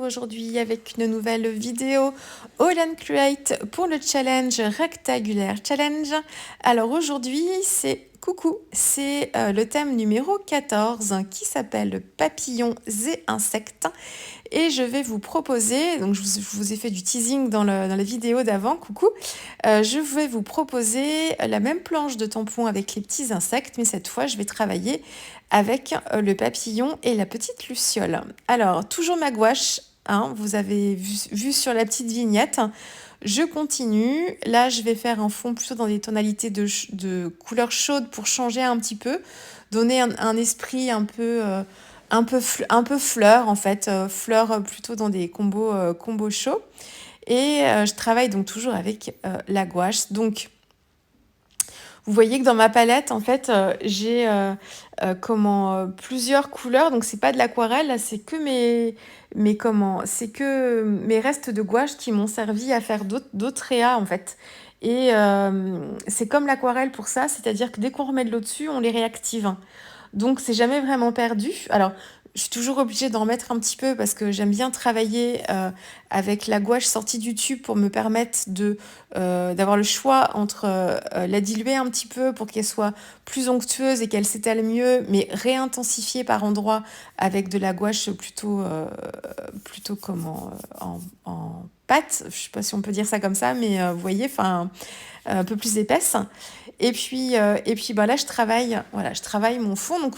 aujourd'hui avec une nouvelle vidéo All and Create pour le challenge rectangulaire challenge. Alors aujourd'hui c'est le thème numéro 14 qui s'appelle papillons et insectes et je vais vous proposer, donc je vous ai fait du teasing dans la vidéo d'avant, je vais vous proposer la même planche de tampon avec les petits insectes, mais cette fois je vais travailler avec le papillon et la petite luciole. Alors, toujours ma gouache, hein, vous avez vu sur la petite vignette. Je continue. Là, je vais faire un fond plutôt dans des tonalités de couleurs chaudes pour changer un petit peu, donner un esprit un peu fleur, en fait. Fleur plutôt dans des combos chauds. Et je travaille donc toujours avec la gouache. Donc, vous voyez que dans ma palette, en fait, j'ai plusieurs couleurs. Donc, c'est pas de l'aquarelle, là, c'est que mes restes de gouache qui m'ont servi à faire d'autres créas, en fait. Et c'est comme l'aquarelle pour ça, c'est-à-dire que dès qu'on remet de l'eau dessus, on les réactive. Donc, c'est jamais vraiment perdu. Alors, je suis toujours obligée d'en remettre un petit peu parce que j'aime bien travailler avec la gouache sortie du tube pour me permettre d'avoir le choix entre la diluer un petit peu pour qu'elle soit plus onctueuse et qu'elle s'étale mieux, mais réintensifier par endroits avec de la gouache plutôt en pâte. Je sais pas si on peut dire ça comme ça, mais vous voyez, enfin un peu plus épaisse. Et puis bah là, je travaille mon fond. Donc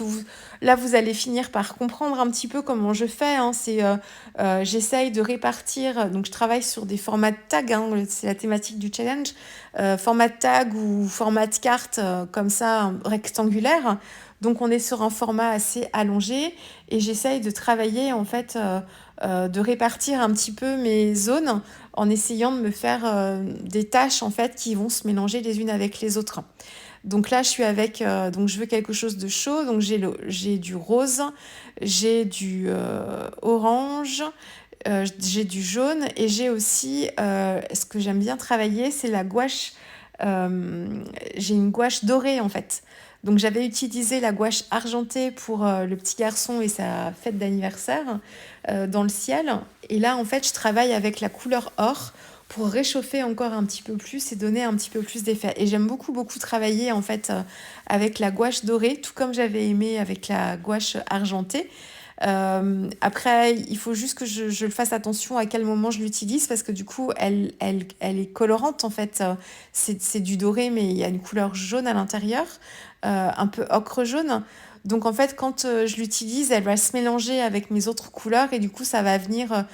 là, vous allez finir par comprendre un petit peu comment je fais. Hein. J'essaye de répartir. Donc, je travaille sur des formats de tag. Hein, c'est la thématique du challenge. Format de tag ou format de carte comme ça, rectangulaire. Donc, on est sur un format assez allongé. Et j'essaye de travailler, en fait, de répartir un petit peu mes zones en essayant de me faire des tâches en fait qui vont se mélanger les unes avec les autres. Donc là, je suis avec, donc je veux quelque chose de chaud, donc j'ai du rose, j'ai du orange, j'ai du jaune et j'ai aussi, ce que j'aime bien travailler, c'est la gouache, j'ai une gouache dorée en fait. Donc j'avais utilisé la gouache argentée pour le petit garçon et sa fête d'anniversaire dans le ciel. Et là, en fait, je travaille avec la couleur or pour réchauffer encore un petit peu plus et donner un petit peu plus d'effet. Et j'aime beaucoup, beaucoup travailler en fait avec la gouache dorée, tout comme j'avais aimé avec la gouache argentée. Après, il faut juste que je fasse attention à quel moment je l'utilise parce que du coup, elle est colorante en fait. C'est du doré, mais il y a une couleur jaune à l'intérieur, un peu ocre jaune. Donc en fait, quand je l'utilise, elle va se mélanger avec mes autres couleurs et du coup, ça va venir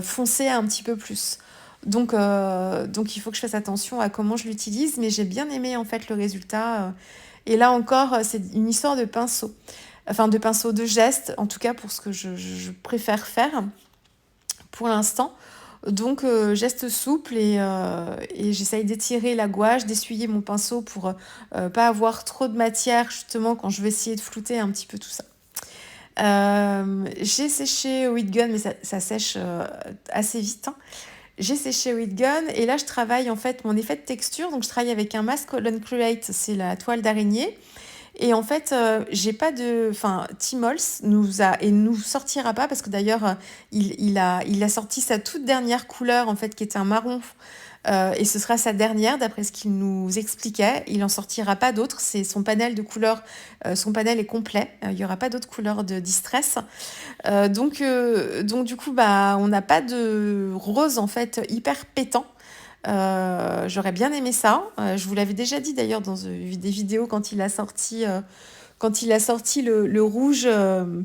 foncer un petit peu plus. Donc il faut que je fasse attention à comment je l'utilise, mais j'ai bien aimé en fait le résultat. Et là encore, c'est une histoire de pinceau. Enfin, de pinceau de geste, en tout cas pour ce que je préfère faire pour l'instant. Donc, geste souple et j'essaye d'étirer la gouache, d'essuyer mon pinceau pour pas avoir trop de matière, justement, quand je vais essayer de flouter un petit peu tout ça. J'ai séché au heat gun, mais ça sèche assez vite. Hein. J'ai séché au heat gun et là, je travaille en fait mon effet de texture. Donc, je travaille avec un masque All and Create, c'est la toile d'araignée. Et en fait, j'ai pas de... Enfin, Timols nous sortira pas parce que d'ailleurs, il a sorti sa toute dernière couleur, en fait, qui était un marron. Et ce sera sa dernière, d'après ce qu'il nous expliquait. Il en sortira pas d'autres. C'est son panel de couleurs. Son panel est complet. Il y aura pas d'autres couleurs de distress. Donc du coup, bah, on n'a pas de rose, en fait, hyper pétant. J'aurais bien aimé ça. Je vous l'avais déjà dit d'ailleurs dans des vidéos quand il a sorti le rouge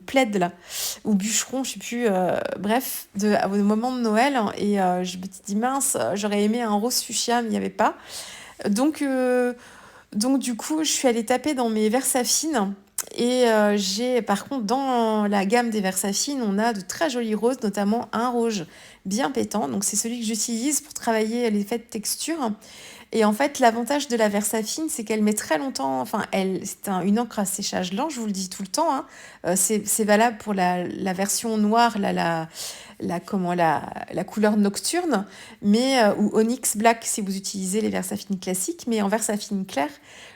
plaid là, ou bûcheron, je sais plus. Bref, au moment de Noël. Et je me suis dit mince, j'aurais aimé un rose fuchsia, mais il n'y avait pas. Donc du coup, je suis allée taper dans mes Versafine. Et par contre, dans la gamme des Versafine, on a de très jolis roses, notamment un rouge bien pétant. Donc, c'est celui que j'utilise pour travailler l'effet de texture. Et en fait, l'avantage de la Versafine, c'est qu'elle met très longtemps. Enfin, c'est une encre à séchage lent, je vous le dis tout le temps. Hein. C'est valable pour la version noire, la couleur nocturne, ou Onyx Black si vous utilisez les Versafine classiques. Mais en Versafine claire,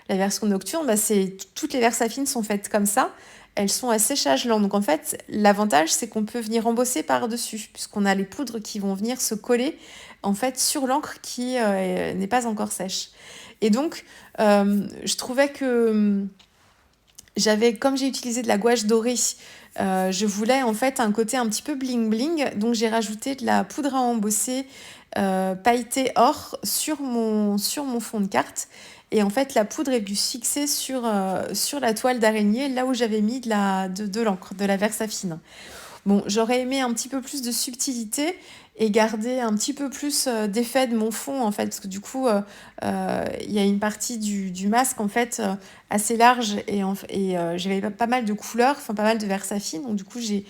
la version nocturne, toutes les Versafines sont faites comme ça. elles sont à séchage lent. Donc en fait, l'avantage, c'est qu'on peut venir embosser par-dessus, puisqu'on a les poudres qui vont venir se coller en fait sur l'encre qui n'est pas encore sèche. Et donc, je trouvais que comme j'ai utilisé de la gouache dorée, je voulais en fait un côté un petit peu bling bling, donc j'ai rajouté de la poudre à embosser pailletée or sur mon fond de carte. Et en fait, la poudre est venue se fixer sur la toile d'araignée, là où j'avais mis de l'encre, de la Versafine. Bon, j'aurais aimé un petit peu plus de subtilité et garder un petit peu plus d'effet de mon fond, en fait, parce que du coup, il y a une partie du masque, en fait, assez large et j'avais pas mal de couleurs, enfin pas mal de Versafine, donc du coup, j'ai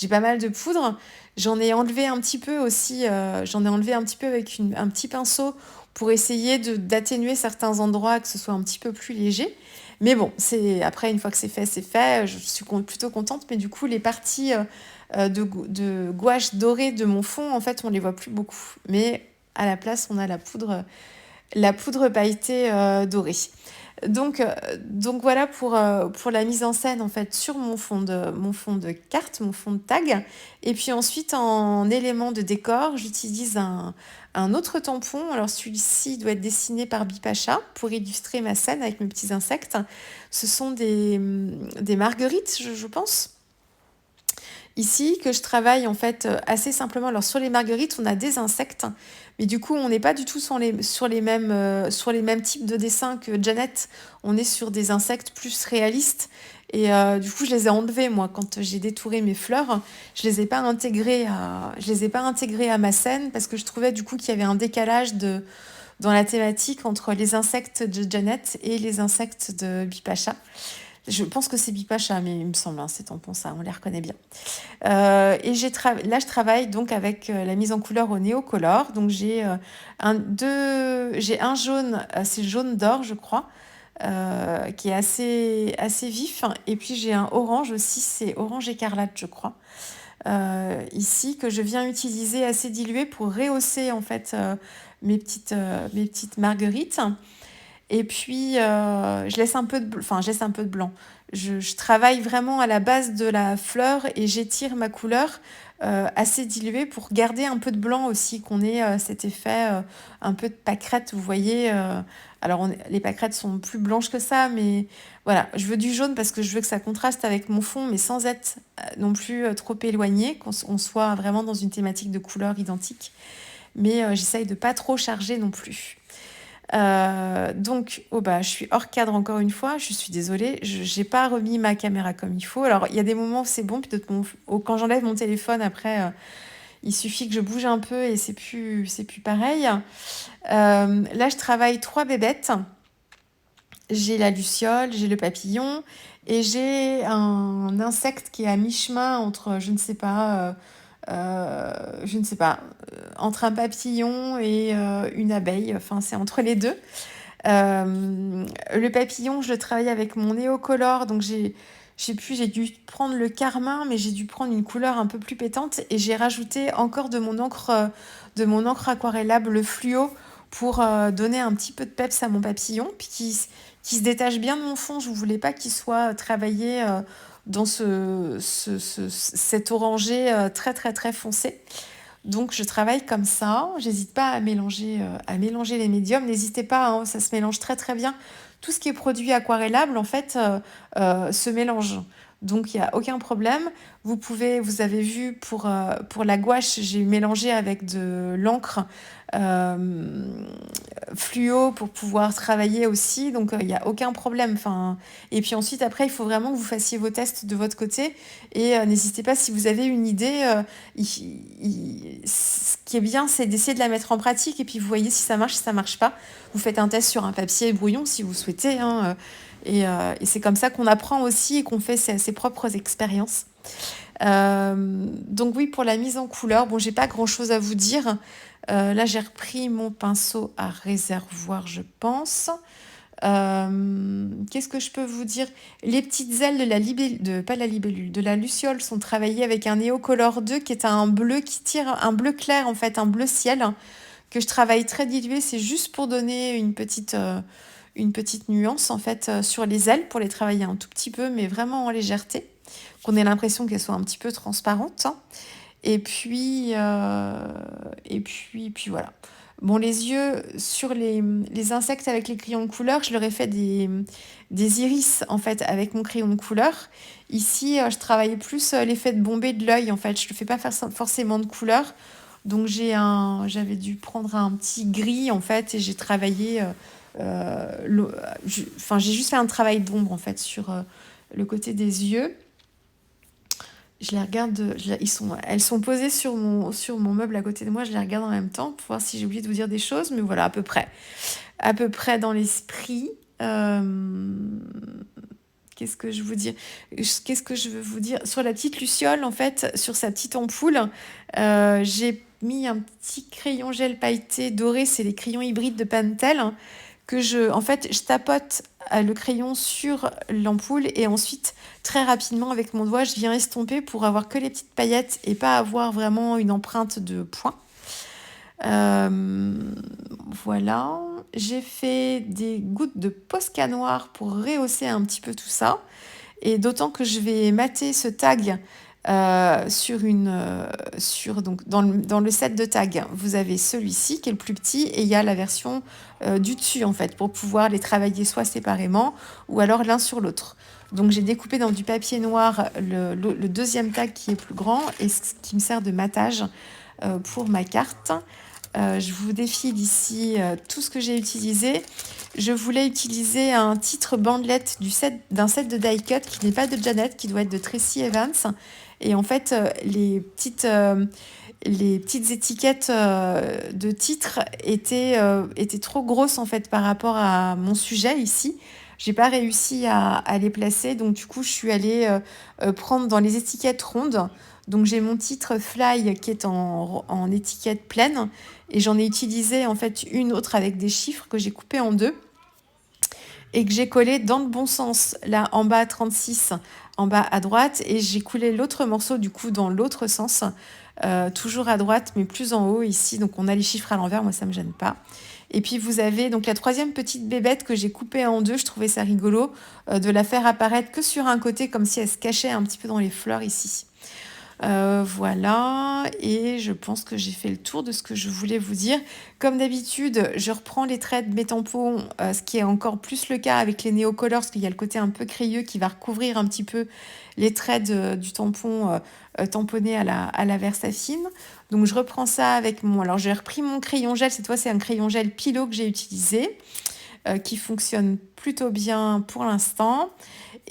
pas mal de poudre. J'en ai enlevé un petit peu aussi, j'en ai enlevé un petit peu avec un petit pinceau pour essayer d'atténuer certains endroits, que ce soit un petit peu plus léger. Mais bon, après, une fois que c'est fait, c'est fait. Je suis plutôt contente. Mais du coup, les parties de gouache dorée de mon fond, en fait, on les voit plus beaucoup. Mais à la place, on a la poudre pailletée dorée. Donc voilà pour la mise en scène en fait sur mon fond de carte, mon fond de tag. Et puis ensuite en élément de décor, j'utilise un autre tampon. Alors celui-ci doit être dessiné par Bipacha pour illustrer ma scène avec mes petits insectes. Ce sont des marguerites, je pense. Ici, que je travaille en fait assez simplement. Alors sur les marguerites, on a des insectes, mais du coup, on n'est pas du tout sur les mêmes types de dessins que Janet. On est sur des insectes plus réalistes. Et du coup, je les ai enlevés, moi, quand j'ai détouré mes fleurs. Je les ai pas intégrés à ma scène parce que je trouvais du coup qu'il y avait un décalage dans la thématique entre les insectes de Janet et les insectes de Bipacha. Je pense que c'est Bipacha, mais il me semble, hein, ces tampons, ça, on les reconnaît bien. Et là, je travaille donc avec la mise en couleur au Néocolor. Donc, j'ai un jaune, c'est jaune d'or, je crois, qui est assez vif. Et puis, j'ai un orange aussi, c'est orange écarlate, je crois. Ici, que je viens utiliser assez dilué pour rehausser, en fait, mes petites marguerites. Et puis, je laisse un peu de blanc. Je travaille vraiment à la base de la fleur et j'étire ma couleur assez diluée pour garder un peu de blanc aussi, qu'on ait cet effet un peu de pâquerette, vous voyez. Alors, les pâquerettes sont plus blanches que ça, mais voilà, je veux du jaune parce que je veux que ça contraste avec mon fond, mais sans être non plus trop éloigné, qu'on soit vraiment dans une thématique de couleurs identiques. Mais j'essaye de pas trop charger non plus. Donc, je suis hors cadre encore une fois, je suis désolée, j'ai pas remis ma caméra comme il faut. Alors, il y a des moments où c'est bon, puis d'autres moments quand j'enlève mon téléphone, après, il suffit que je bouge un peu et c'est plus pareil. Là, je travaille 3 bébêtes. J'ai la luciole, j'ai le papillon et j'ai un insecte qui est à mi-chemin entre, je ne sais pas, entre un papillon et une abeille. Enfin, c'est entre les deux. Le papillon, je le travaille avec mon néocolore, donc j'ai dû prendre le carmin, mais j'ai dû prendre une couleur un peu plus pétante et j'ai rajouté encore de mon encre aquarellable le fluo pour donner un petit peu de peps à mon papillon, puis qui se détache bien de mon fond. Je ne voulais pas qu'il soit travaillé dans cet orangé très très très foncé. Donc je travaille comme ça, j'hésite pas à mélanger les médiums, n'hésitez pas, hein, ça se mélange très très bien. Tout ce qui est produit aquarellable en fait se mélange. Donc il n'y a aucun problème. Vous avez vu pour la gouache, j'ai mélangé avec de l'encre fluo pour pouvoir travailler aussi, donc il n'y a aucun problème. Enfin, et puis ensuite, après, il faut vraiment que vous fassiez vos tests de votre côté et n'hésitez pas si vous avez une idée. Ce qui est bien, c'est d'essayer de la mettre en pratique et puis vous voyez si ça marche, si ça marche pas. Vous faites un test sur un papier brouillon si vous souhaitez, hein, et c'est comme ça qu'on apprend aussi et qu'on fait ses propres expériences. Donc oui, pour la mise en couleur, bon, j'ai pas grand-chose à vous dire. Là, j'ai repris mon pinceau à réservoir, je pense. Qu'est-ce que je peux vous dire? Les petites ailes pas la libellule, de la luciole sont travaillées avec un Néocolor 2 qui est un bleu qui tire, un bleu clair en fait, un bleu ciel, que je travaille très dilué. C'est juste pour donner une petite nuance en fait sur les ailes, pour les travailler un tout petit peu, mais vraiment en légèreté. qu'on ait l'impression qu'elles soient un petit peu transparentes. Et puis, puis voilà. Bon, les yeux, sur les insectes avec les crayons de couleur, je leur ai fait des iris, en fait, avec mon crayon de couleur. Ici, je travaille plus l'effet de bombée de l'œil, en fait. Je ne le fais pas forcément de couleur. Donc, j'avais dû prendre un petit gris, en fait, et j'ai travaillé... j'ai juste fait un travail d'ombre, en fait, sur le côté des yeux. Je les regarde, elles sont posées sur mon meuble à côté de moi, je les regarde en même temps pour voir si j'ai oublié de vous dire des choses, mais voilà, à peu près dans l'esprit. Qu'est-ce que je veux vous dire? Sur la petite luciole, en fait, sur sa petite ampoule, j'ai mis un petit crayon gel pailleté doré, c'est les crayons hybrides de Pentel, hein, en fait, je tapote le crayon sur l'ampoule et ensuite, très rapidement, avec mon doigt, je viens estomper pour avoir que les petites paillettes et pas avoir vraiment une empreinte de point. Voilà. J'ai fait des gouttes de Posca noir pour rehausser un petit peu tout ça. Et d'autant que je vais mater ce tag donc dans le set de tags, vous avez celui-ci qui est le plus petit et il y a la version du dessus en fait pour pouvoir les travailler soit séparément ou alors l'un sur l'autre. Donc j'ai découpé dans du papier noir le deuxième tag qui est plus grand et ce qui me sert de matage pour ma carte. Je vous défile ici tout ce que j'ai utilisé. Je voulais utiliser un titre bandelette d'un set de die cut qui n'est pas de Janet, qui doit être de Tracy Evans. Et en fait, les petites étiquettes de titres étaient trop grosses en fait par rapport à mon sujet ici. J'ai pas réussi à les placer, donc du coup, je suis allée prendre dans les étiquettes rondes. Donc j'ai mon titre Fly qui est en étiquette pleine et j'en ai utilisé en fait une autre avec des chiffres que j'ai coupé en deux et que j'ai collé dans le bon sens, là en bas à 36, en bas à droite, et j'ai coulé l'autre morceau du coup dans l'autre sens, toujours à droite mais plus en haut ici, donc on a les chiffres à l'envers, moi ça me gêne pas. Et puis vous avez donc la troisième petite bébête que j'ai coupée en deux, je trouvais ça rigolo de la faire apparaître que sur un côté comme si elle se cachait un petit peu dans les fleurs ici. Voilà, et je pense que j'ai fait le tour de ce que je voulais vous dire. Comme d'habitude, je reprends les traits de mes tampons, ce qui est encore plus le cas avec les Neocolor, parce qu'il y a le côté un peu crayeux qui va recouvrir un petit peu les traits du tampon tamponné à la Versafine. Donc je reprends ça avec alors j'ai repris mon crayon gel, cette fois c'est un crayon gel Pilot que j'ai utilisé, qui fonctionne plutôt bien pour l'instant.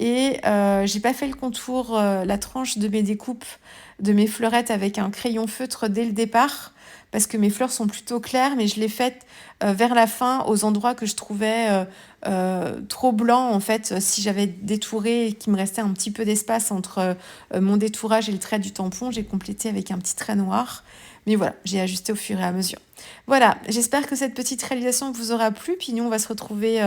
Et j'ai pas fait le contour, la tranche de mes découpes de mes fleurettes avec un crayon feutre dès le départ parce que mes fleurs sont plutôt claires, mais je l'ai faite vers la fin aux endroits que je trouvais trop blancs en fait. Si j'avais détouré et qu'il me restait un petit peu d'espace entre mon détourage et le trait du tampon, j'ai complété avec un petit trait noir. Mais voilà, j'ai ajusté au fur et à mesure. Voilà, j'espère que cette petite réalisation vous aura plu. Puis nous, on va se retrouver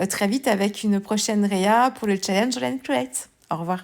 très vite avec une prochaine réa pour le challenge Land Create. Au revoir.